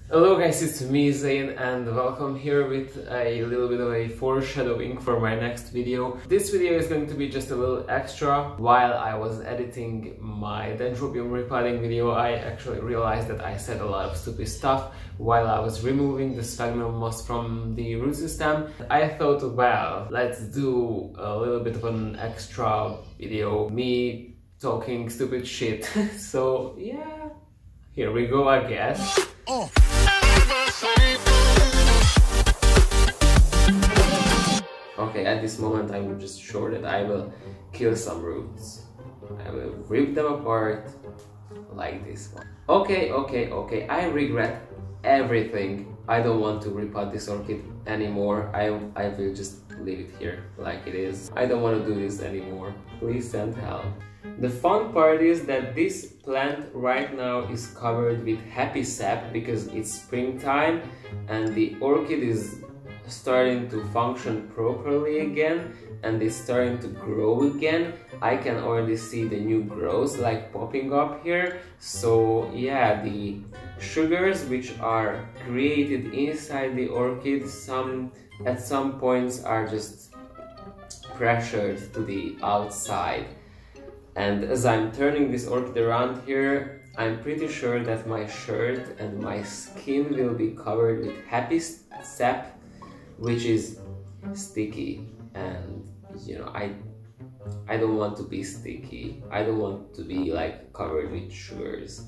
Hello guys, it's me Zane and welcome here with a little bit of a foreshadowing for my next video. This video is going to be just a little extra. While I was editing my dendrobium repotting video, I actually realized that I said a lot of stupid stuff while I was removing the sphagnum moss from the root system. I thought, well, let's do a little bit of an extra video, me talking stupid shit. So yeah, here we go, I guess. Okay, at this moment I'm just sure that I will kill some roots. I will rip them apart like this one. Okay, I regret everything. I don't want to repot this orchid anymore. I will just leave it here like it is. I don't want to do this anymore. Please send help. The fun part is that this plant right now is covered with happy sap because it's springtime and the orchid is starting to function properly again and is starting to grow again. I can already see the new growths like popping up here. So yeah, the sugars which are created inside the orchid at some points are just pressured to the outside. And as I'm turning this orchid around here, I'm pretty sure that my shirt and my skin will be covered with happy sap, which is sticky. And you know, I don't want to be sticky. I don't want to be like covered with sugars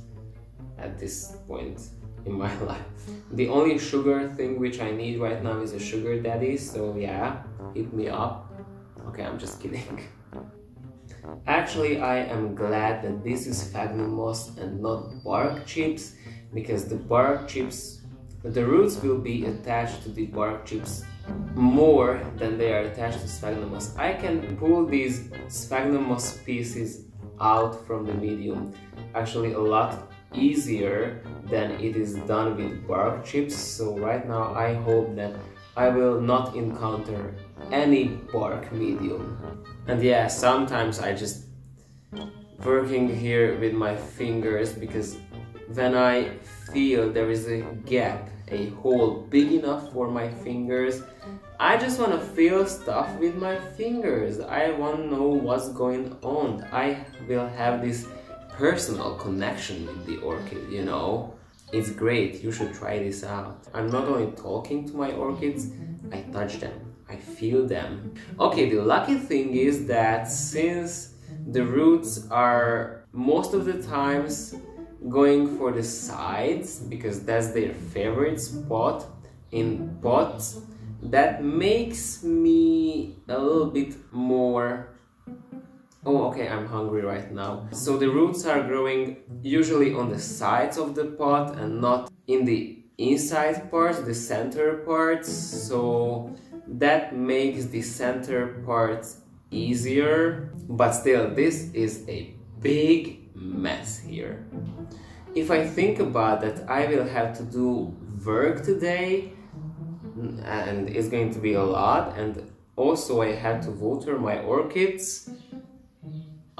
at this point in my life. The only sugar thing which I need right now is a sugar daddy, so yeah, hit me up. Okay, I'm just kidding. Actually, I am glad that this is sphagnum moss and not bark chips, because the bark chips, the roots will be attached to the bark chips more than they are attached to sphagnum moss. I can pull these sphagnum moss pieces out from the medium actually a lot easier than it is done with bark chips. So right now I hope that I will not encounter any bark medium. And yeah, sometimes I just working here with my fingers, because when I feel there is a gap, a hole big enough for my fingers, I just want to feel stuff with my fingers. I want to know what's going on. I will have this personal connection with the orchid, you know. It's great, you should try this out. I'm not only talking to my orchids, I touch them, I feel them. Okay, the lucky thing is that since the roots are most of the times going for the sides, because that's their favorite spot in pots, that makes me a little bit more... Oh, okay, I'm hungry right now. So the roots are growing usually on the sides of the pot and not in the inside parts, the center parts. So that makes the center parts easier. But still, this is a big mess here. If I think about that, I will have to do work today and it's going to be a lot, and also I have to water my orchids.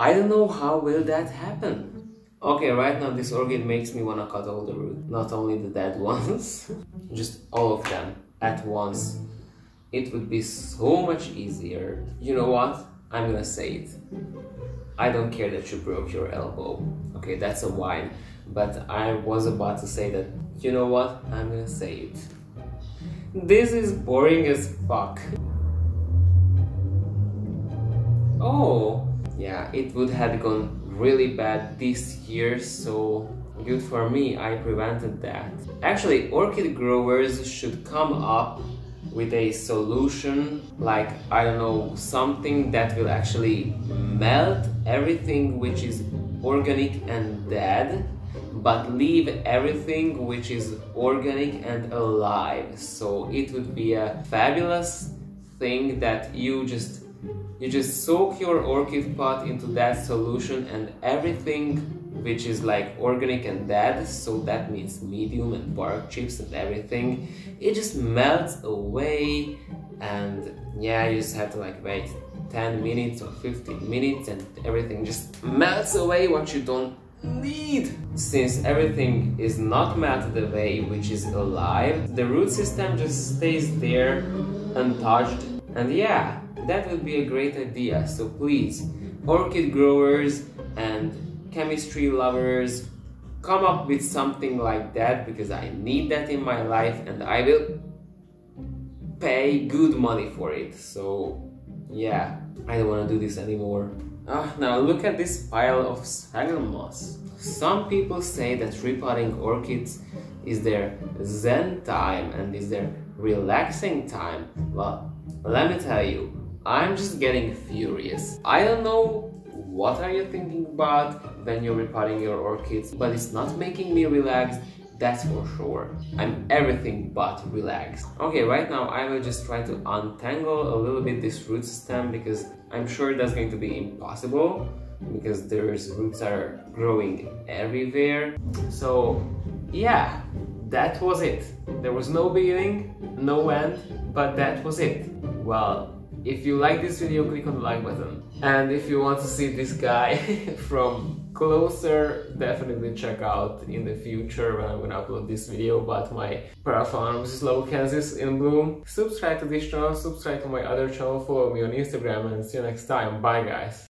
I don't know how will that happen. Okay, right now this orchid makes me wanna cut all the roots, not only the dead ones, just all of them at once. It would be so much easier. You know what? I'm gonna say it. I don't care that you broke your elbow. Okay, that's a whine. But I was about to say that, you know what? I'm gonna say it. This is boring as fuck. Oh, yeah, it would have gone really bad this year, so good for me, I prevented that. Actually, orchid growers should come up with a solution, like, I don't know, something that will actually melt everything which is organic and dead, but leave everything which is organic and alive. So it would be a fabulous thing that you just soak your orchid pot into that solution, and everything which is like organic and dead, so that means medium and bark chips and everything, it just melts away. And yeah, you just have to like wait 10 minutes or 15 minutes and everything just melts away what you don't need. Since everything is not matted away, which is alive, the root system just stays there untouched. And yeah, that would be a great idea. So please, orchid growers and chemistry lovers, come up with something like that, because I need that in my life and I will pay good money for it. So yeah, I don't want to do this anymore. Now look at this pile of sphagnum moss. Some people say that repotting orchids is their zen time and is their relaxing time. Well, let me tell you, I'm just getting furious. I don't know what are you thinking about when you're repotting your orchids, but it's not making me relaxed, that's for sure. I'm everything but relaxed. Okay, right now I will just try to untangle a little bit this root system, because I'm sure that's going to be impossible, because there's roots are growing everywhere. So yeah, that was it. There was no beginning, no end, but that was it. Well, if you like this video, click on the like button. And if you want to see this guy from closer, definitely check out in the future when I'm gonna upload this video about my Paraphormys locasis in bloom. Subscribe to this channel, subscribe to my other channel, follow me on Instagram, and see you next time. Bye guys!